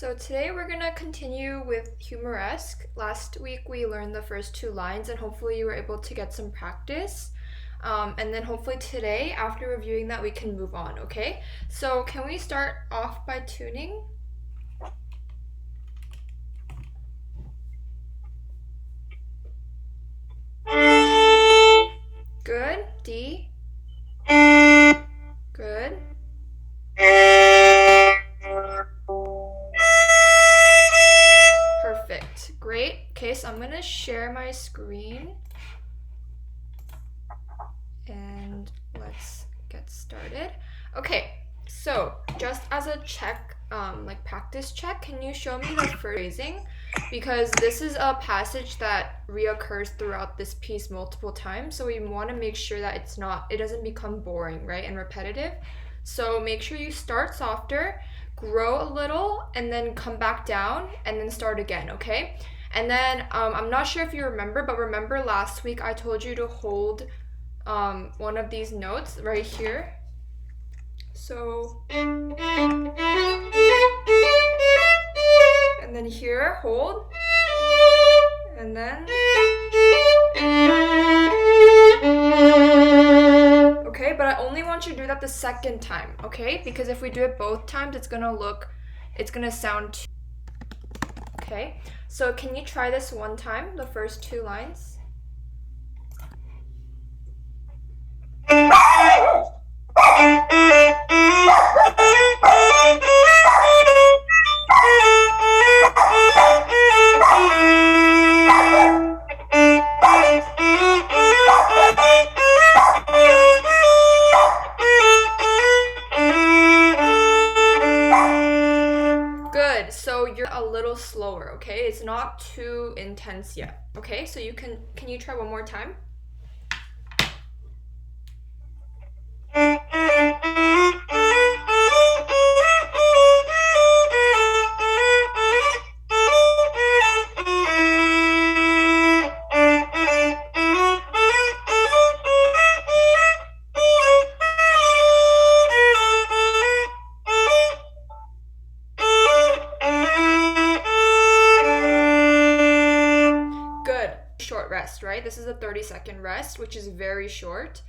So today we're gonna continue with humoresque. Last week we learned the first two lines and hopefully you were able to get some practice. And then hopefully today, after reviewing that, we can move on, okay? So can we start off by tuning? Good. D. Good. Perfect. Great. Okay, so I'm gonna share my screen. And let's get started. Okay, so just as a check, like practice check, can you show me the phrasing? Because this is a passage that reoccurs throughout this piece multiple times, so we want to make sure that it doesn't become boring, right, and repetitive. So make sure you start softer, grow a little, and then come back down, and then start again, okay? And then I'm not sure if you remember, but remember last week I told you to hold one of these notes right here. So, and then here, hold, and then, okay, but I only want you to do that the second time, okay? Because if we do it both times, it's gonna sound okay? So can you try this one time, the first two lines? Good. So you're a little slower, okay? It's not too intense yet. Okay? So can you try one more time? Rest, right? This is a 30-second rest, which is very short,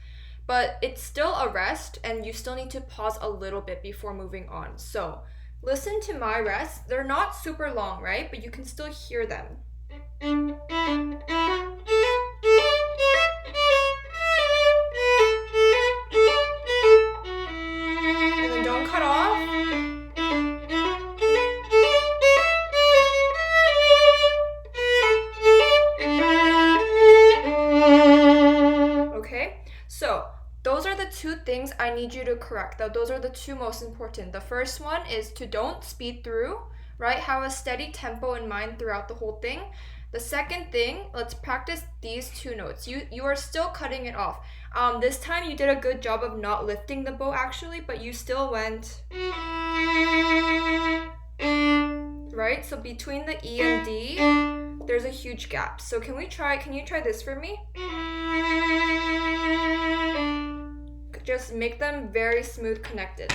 but it's still a rest and you still need to pause a little bit before moving on. So listen to my rests. They're not super long, right? But you can still hear them. And then don't cut off. So those are the two things I need you to correct. Those are the two most important. The first one is to don't speed through, right? Have a steady tempo in mind throughout the whole thing. The second thing, let's practice these two notes. You are still cutting it off. This time you did a good job of not lifting the bow actually, but you still went, right? So between the E and D, there's a huge gap. So can you try this for me? Just make them very smooth connected.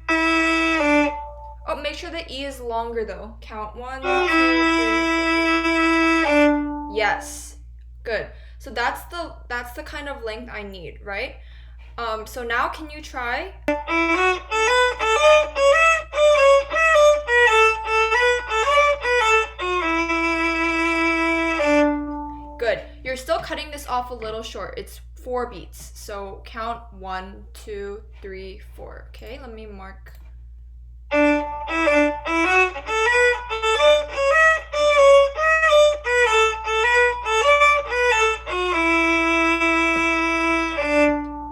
Oh, make sure the E is longer though. Count 1, 2, 3. Yes. Good. So that's the kind of length I need, right? So now can you try? Good. You're still cutting this off a little short. It's 4 beats. So count 1, 2, 3, 4. Okay, let me mark.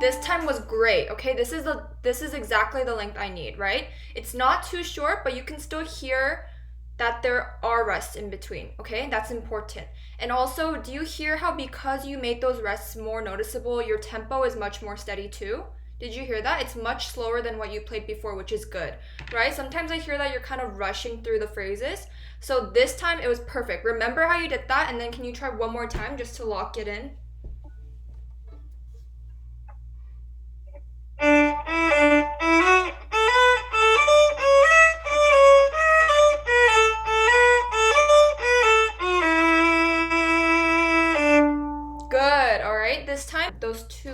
This time was great. Okay, this is exactly the length I need, right? It's not too short, but you can still hear that there are rests in between, okay? That's important. And also, do you hear how because you made those rests more noticeable, your tempo is much more steady too? Did you hear that? It's much slower than what you played before, which is good, right? Sometimes I hear that you're kind of rushing through the phrases. So this time it was perfect. Remember how you did that? And then can you try one more time just to lock it in?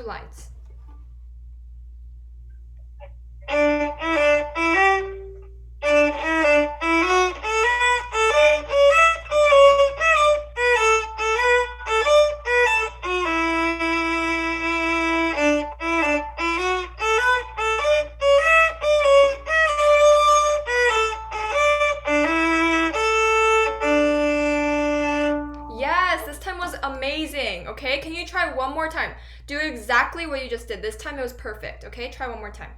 2 lines. Yes, this time was amazing. Okay, can you try one more time? Do exactly what you just did. This time it was perfect. Okay, try one more time.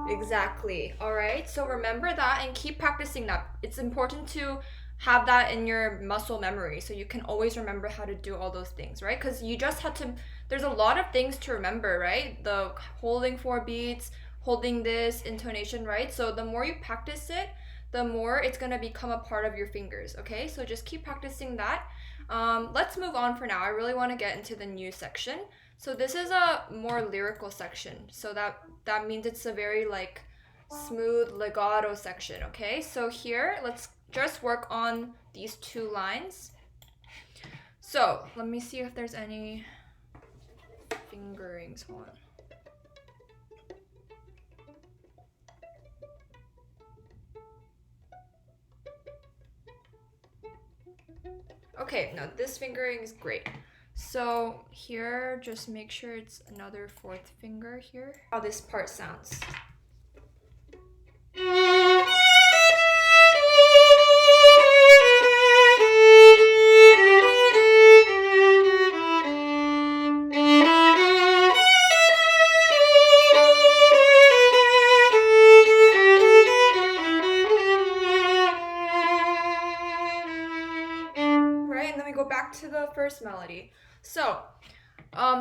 Exactly. All right. So remember that and keep practicing that. It's important to have that in your muscle memory so you can always remember how to do all those things, right? Because you just have to, there's a lot of things to remember, right? The holding 4 beats, holding this, intonation, right? So the more you practice it, the more it's going to become a part of your fingers, okay? So just keep practicing that. Let's move on for now. I really want to get into the new section. So this is a more lyrical section. So that means it's a very like smooth legato section, okay? So here, let's just work on these 2 lines. So let me see if there's any fingerings. Hold on. Okay, no, this fingering is great. So here, just make sure it's another 4th finger here. How this part sounds. Right, and then we go back to the first melody. So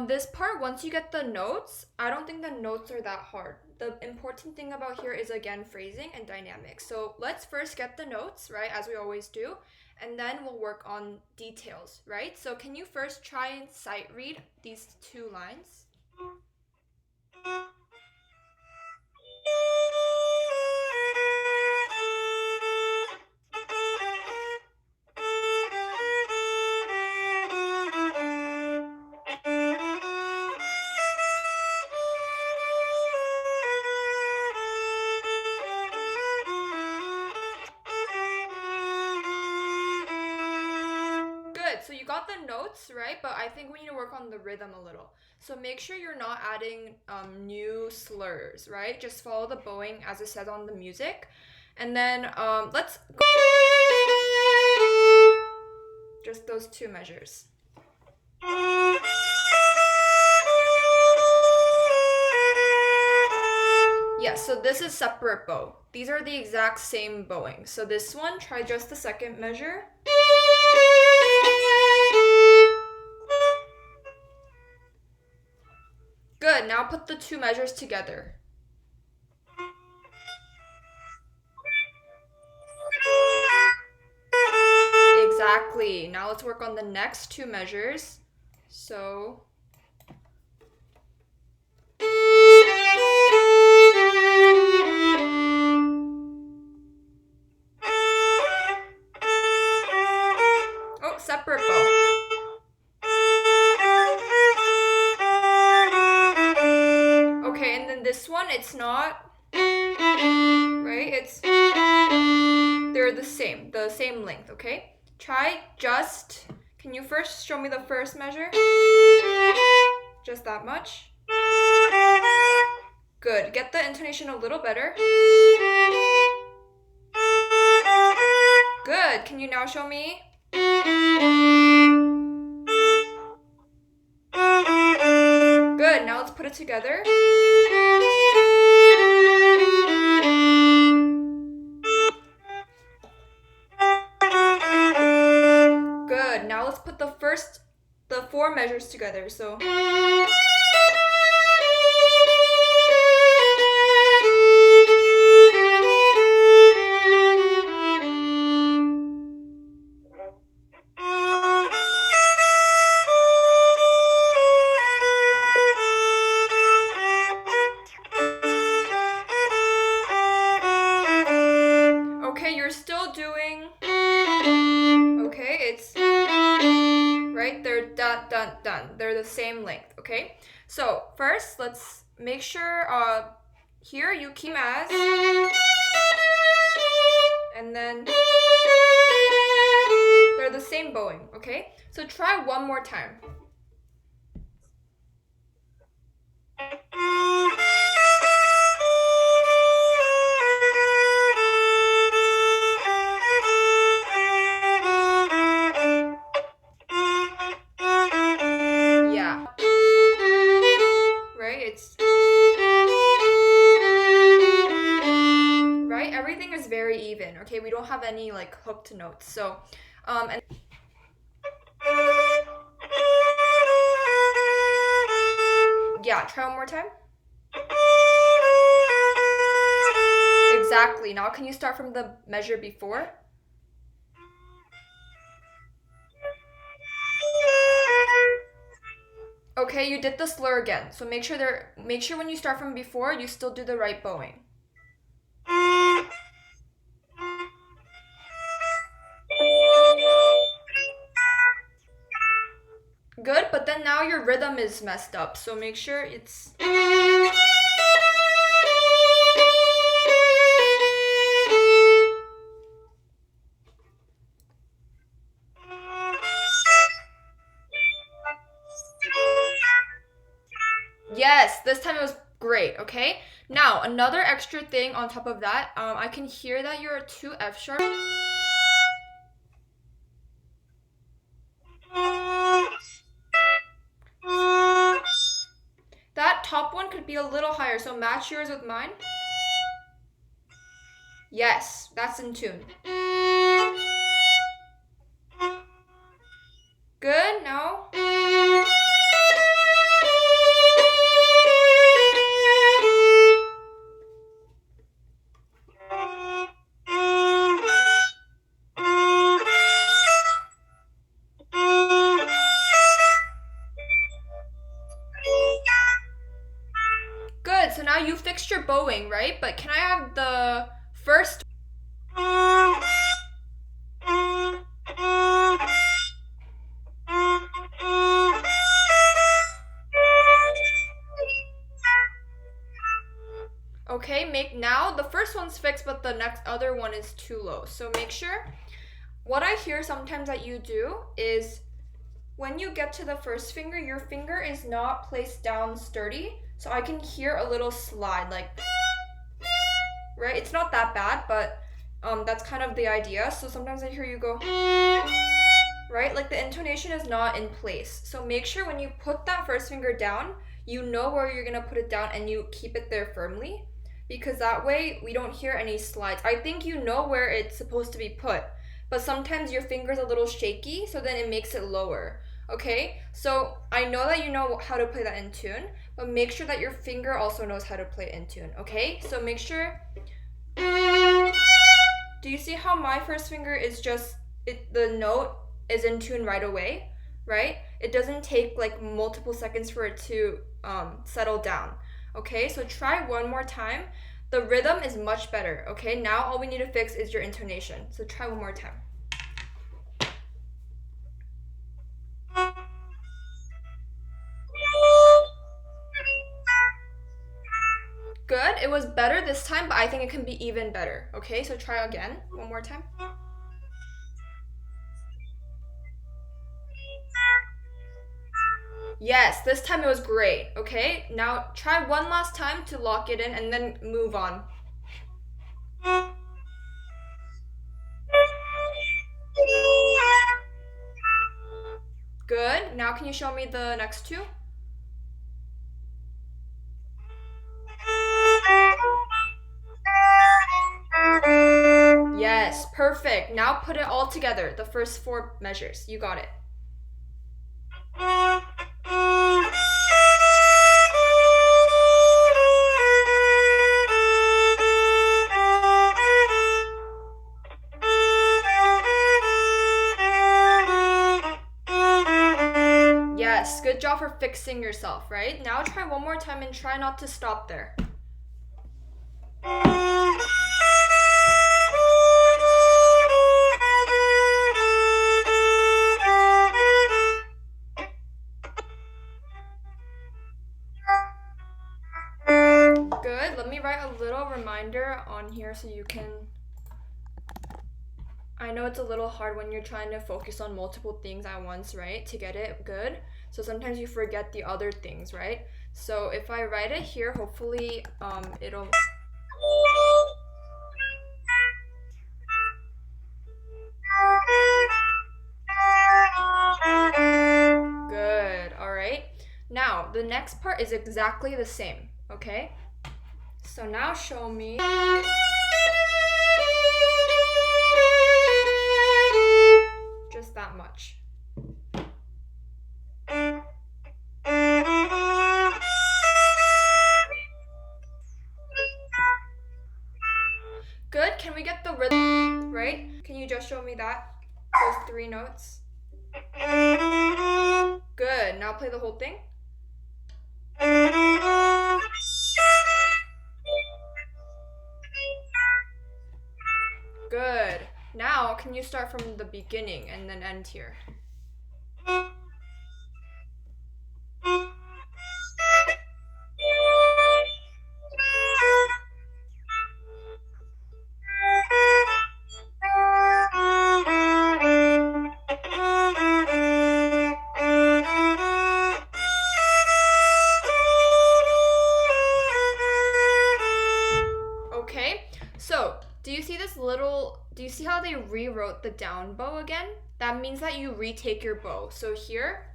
this part, once you get the notes, I don't think the notes are that hard. The important thing about here is, again, phrasing and dynamics. So let's first get the notes, right, as we always do, and then we'll work on details, right? So can you first try and sight read these 2 lines? Good, so you got the notes, right? But I think we need to work on the rhythm a little. So make sure you're not adding new slurs, right? Just follow the bowing as it says on the music. And then let's go. Just those 2 measures. Yeah, so this is separate bow. These are the exact same bowing. So this one, try just the 2nd measure. Good, now put the 2 measures together. Exactly. Now let's work on the next 2 measures. So separate bow. Okay, and then this one, it's not, right? They're the same length, okay? Try just, can you first show me the first measure? Just that much. Good, get the intonation a little better. Good, can you now show me? Good, now let's put it together. Good, now let's put the 4 measures together. So dun, dun, dun. They're the same length, okay? So first, let's make sure here you keep as, and then they're the same bowing, okay? So try one more time. Yeah. Right? It's right? Everything is very even, okay? We don't have any like hooked notes. So and yeah, try one more time. Exactly. Now can you start from the measure before? Okay, you did the slur again. So make sure when you start from before, you still do the right bowing. Good, but then now your rhythm is messed up. So make sure it's yes, this time it was great, okay? Now, another extra thing on top of that, I can hear that you're a 2 F sharp. That top one could be a little higher, so match yours with mine. Yes, that's in tune. Good, now. Good, so now you fixed your bowing, right? But can I have the first? Okay, now the first one's fixed, but the next other one is too low. So make sure, what I hear sometimes that you do is when you get to the first finger, your finger is not placed down sturdy. So I can hear a little slide, like, right? It's not that bad, but that's kind of the idea. So sometimes I hear you go, right? Like the intonation is not in place. So make sure when you put that first finger down, you know where you're gonna put it down and you keep it there firmly, because that way we don't hear any slides. I think you know where it's supposed to be put, but sometimes your finger's a little shaky, so then it makes it lower. Okay, so I know that you know how to play that in tune, but make sure that your finger also knows how to play it in tune, okay? So make sure, do you see how my first finger is just, the note is in tune right away, right? It doesn't take like multiple seconds for it to settle down, okay? So try one more time. The rhythm is much better, okay? Now all we need to fix is your intonation. So try one more time. Good, it was better this time, but I think it can be even better, okay? So try again, one more time. Yes, this time it was great, okay? Now try one last time to lock it in and then move on. Good, now can you show me the next two? Yes, perfect. Now put it all together, the first 4 measures. You got it. Yes, good job for fixing yourself, right? Now try one more time and try not to stop there. me write a little reminder on here so you can... I know it's a little hard when you're trying to focus on multiple things at once, right? To get it good. So sometimes you forget the other things, right? So if I write it here, hopefully it'll... Good, all right. Now, the next part is exactly the same, okay? So now show me... Just that much. Good, can we get the rhythm right? Can you just show me that? Those 3 notes. Good, now play the whole thing. Good. Now, can you start from the beginning and then end here? Okay, so do you see this little, do you see how they rewrote the down bow again? That means that you retake your bow. So here,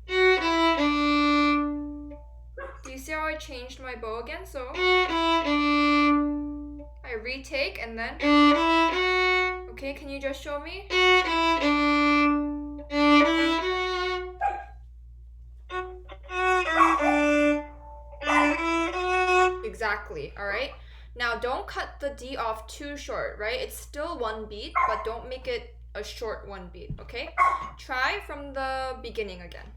do you see how I changed my bow again? So I retake and then, okay, can you just show me? Exactly, all right? Now don't cut the D off too short, right? It's still 1 beat, but don't make it a short 1 beat, okay? Try from the beginning again.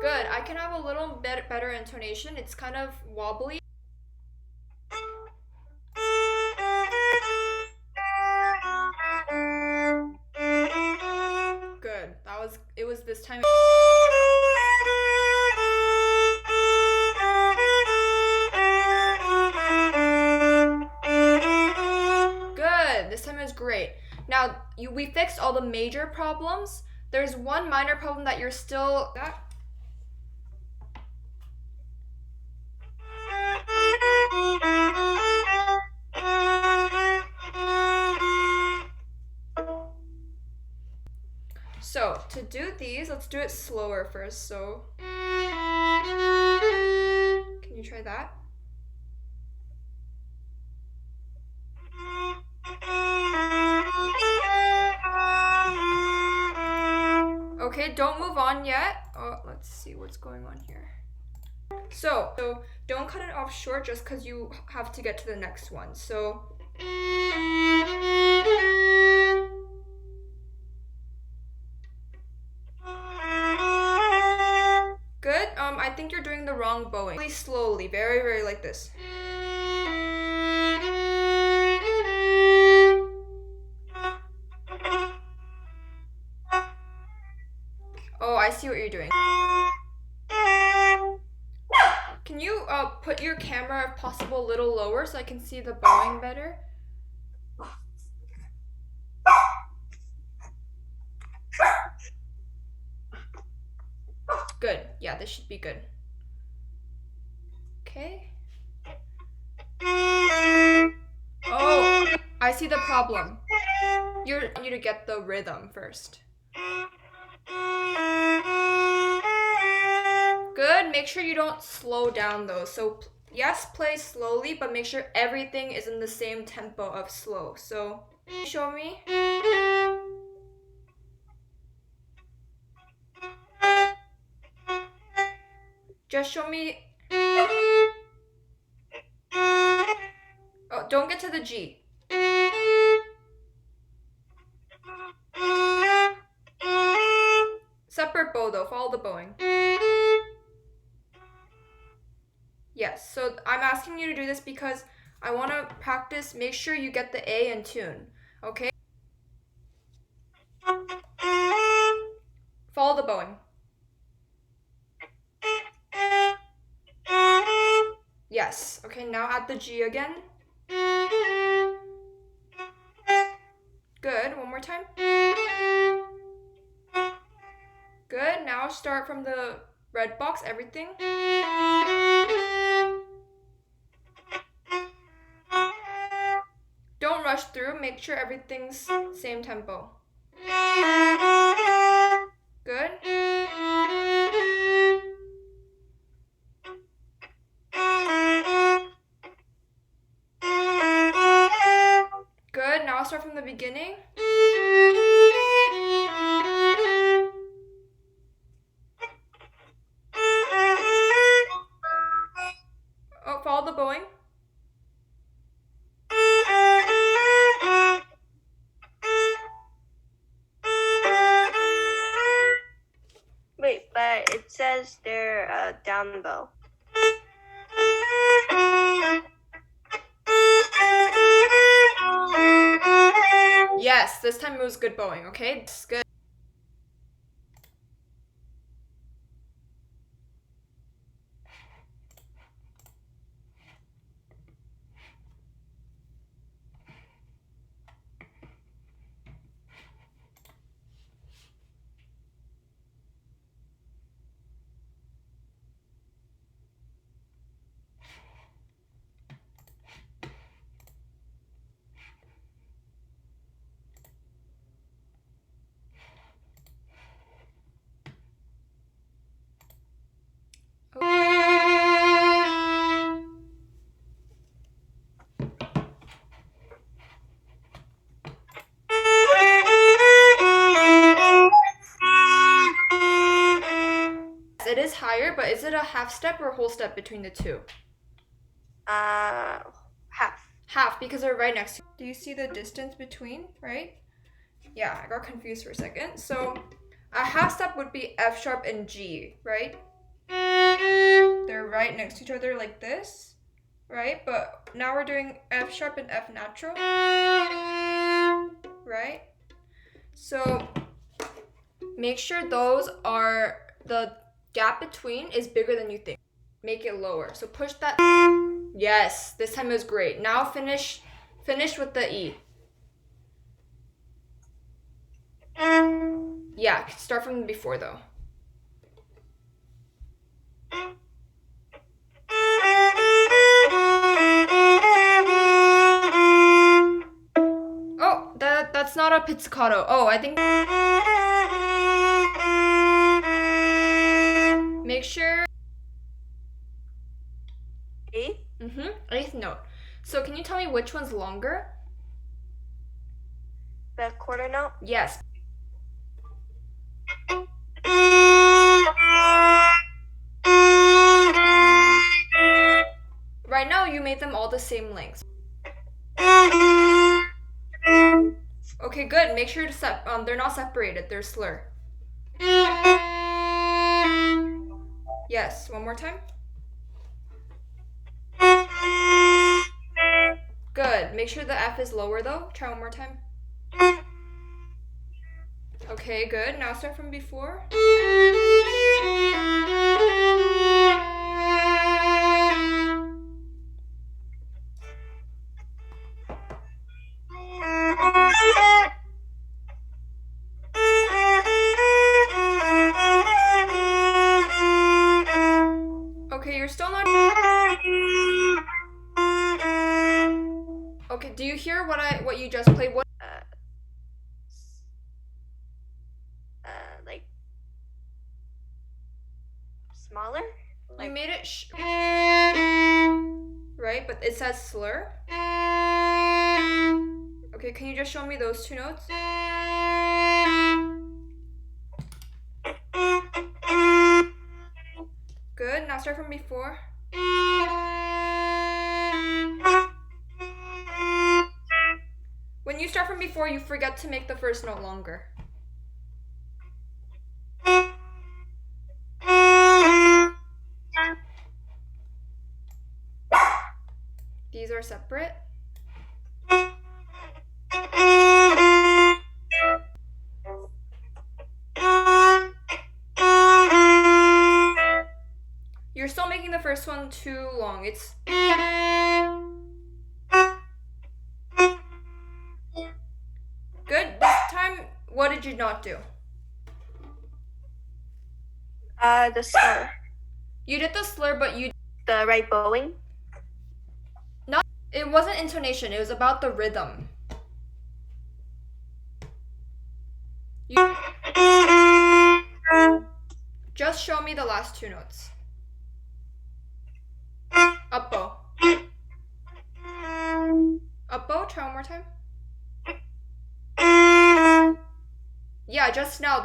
Good, I can have a little bit better intonation. It's kind of wobbly. Good, it was this time. Good, this time is great. Now, we fixed all the major problems. There's one minor problem that you're still... So, to do these, let's do it slower first. So, can you try that? Okay, don't move on yet. Oh, let's see what's going on here. So don't cut it off short just because you have to get to the next one. So, good. I think you're doing the wrong bowing. Really slowly, very, very like this. Oh, I see what you're doing. Can you put your camera, if possible, a little lower so I can see the bowing better? Good. Yeah, this should be good. Okay. Oh, I see the problem. You need to get the rhythm first. Good. Make sure you don't slow down though. So yes, play slowly, but make sure everything is in the same tempo of slow. So show me. Just show me. Oh, don't get to the G. I'm asking you to do this because I want to practice. Make sure you get the A in tune, okay? Follow the bowing. Yes. Okay, now add the G again. Good. One more time. Good. Now start from the red box, everything. Don't rush through. Make sure everything's same tempo. Good. Good. Now start from the beginning. Oh, follow the bowing. Wait, but it says they're down bow. Yes, this time it was good bowing, okay? It's good. It is higher, but is it a half step or a whole step between the two? Half. Half, because they're right next to you. Do you see the distance between, right? Yeah, I got confused for a second. So a half step would be F sharp and G, right? They're right next to each other like this, right? But now we're doing F sharp and F natural, right? So make sure those are, the gap between is bigger than you think. Make it lower. So push that. Yes, this time it was great. Now finish with the E. Yeah, start from before though. Oh, that's not a pizzicato. Oh, I think. Make sure. Eighth? Eighth note. So can you tell me which one's longer? The quarter note? Yes. Right now you made them all the same length. Okay, good. Make sure to they're not separated. They're slur. Yes. One more time. Good. Make sure the F is lower though. Try one more time. Okay, good. Now start from before. Okay, you're still not. Okay, do you hear what you just played? What? Like smaller? You made it right, but it says slur. Okay, can you just show me those two notes? Good. Now start from before. When you start from before, you forget to make the first note longer. These are separate. You're still making the first one too long. It's good. This time, what did you not do? The slur. You did the slur, but you The right bowing. it wasn't intonation, it was about the rhythm. Just show me the last two notes. Up bow. Up bow, try one more time. Yeah, just now.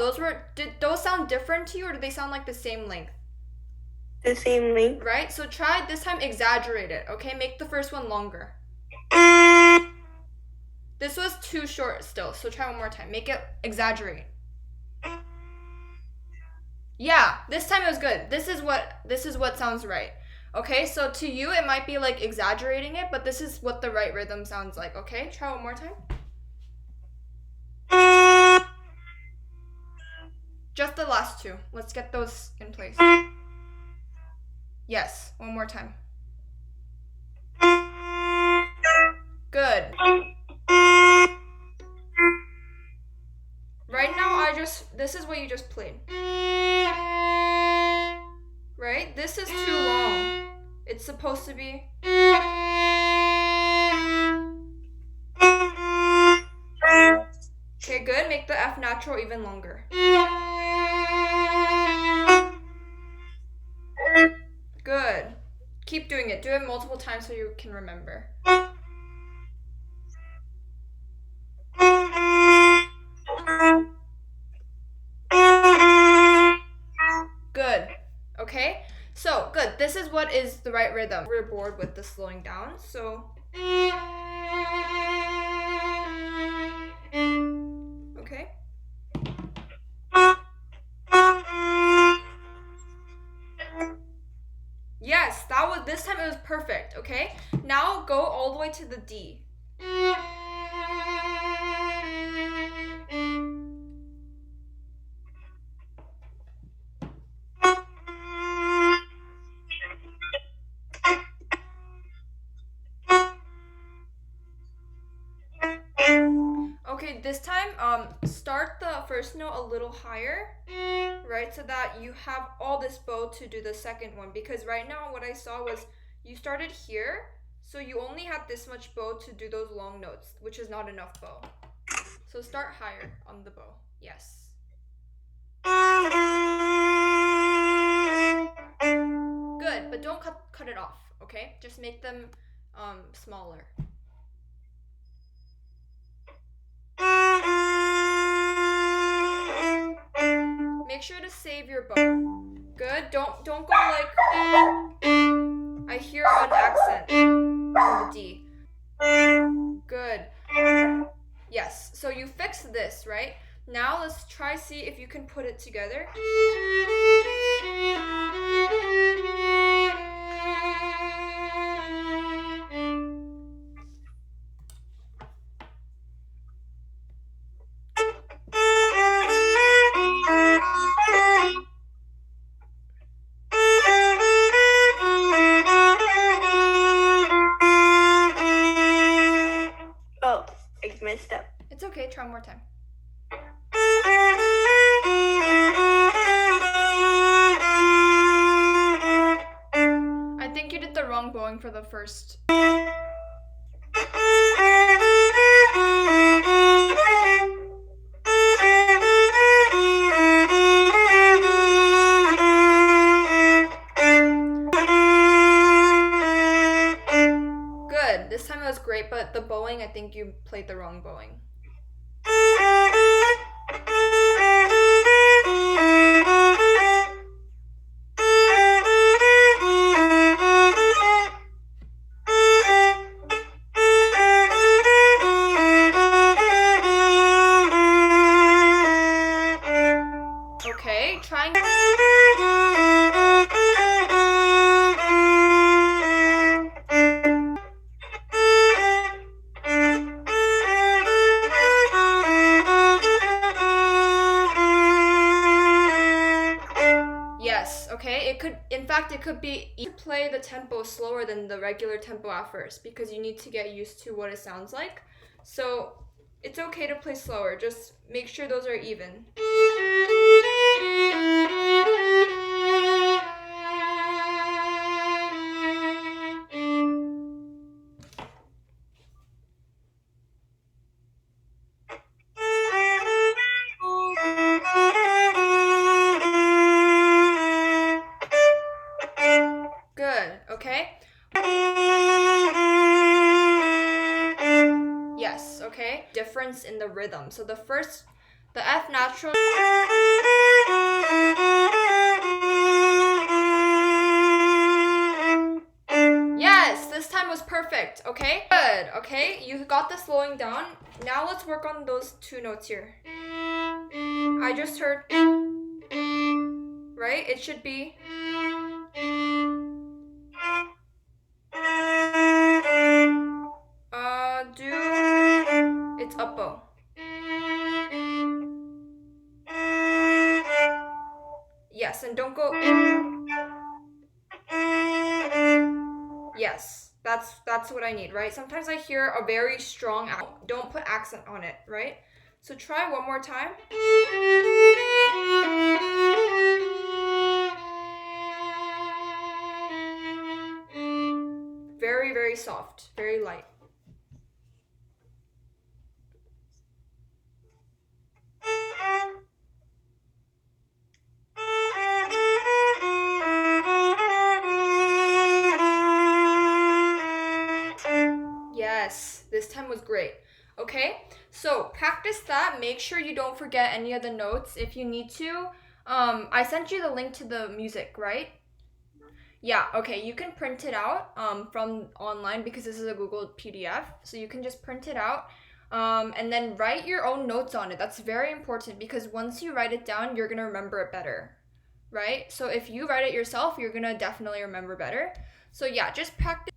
Did those sound different to you, or did they sound like the same length? The same length. Right? So try this time, exaggerate it, okay? Make the first one longer. This was too short still, so try one more time. Make it exaggerate. Yeah, this time it was good. This is what sounds right. Okay, so to you it might be like exaggerating it, but this is what the right rhythm sounds like. Okay, try one more time. Just the last two. Let's get those in place. Yes, one more time. Good. Right now this is what you just played. Right? This is too long. It's supposed to be. Okay, good. Make the F natural even longer. Good. Keep doing it. Do it multiple times so you can remember. Good. Okay? So, good. This is what is the right rhythm. We're bored with the slowing down, so. Okay? Yes, this time it was perfect, okay? Now go all the way to the D. Okay, this time, start the first note a little higher, right? So that you have all this bow to do the second one. Because right now what I saw was you started here, so you only had this much bow to do those long notes, which is not enough bow. So start higher on the bow. Yes. Good, but don't cut it off, okay? Just make them smaller. Make sure to save your bow. Good. Don't go like I hear an accent on the D. Good. Yes. So you fixed this, right? Now let's try see if you can put it together. Oh, I messed up. It's okay. Try one more time. I think you did the wrong bowing for the first. Good. This time it was great, but the bowing, I think you played the wrong bowing. Okay, trying. fact, it could be you play the tempo slower than the regular tempo at first because you need to get used to what it sounds like. So it's okay to play slower. Just make sure those are even. Good, okay? Yes, okay? Difference in the rhythm. So the F natural. Yes, this time was perfect, okay? Good, okay? You got the slowing down. Now let's work on those two notes here. I just heard, right? It should be. It's up bow. Yes, and don't go. Yes, that's what I need, right? Sometimes I hear a very strong accent. Don't put accent on it, right? So try one more time. Very, very soft, very light. Yes, this time was great. Okay, so practice that. Make sure you don't forget any of the notes if you need to. I sent you the link to the music, right? Yeah, okay, you can print it out from online because this is a Google PDF. So you can just print it out and then write your own notes on it. That's very important because once you write it down, you're going to remember it better, right? So if you write it yourself, you're going to definitely remember better. So yeah, just practice.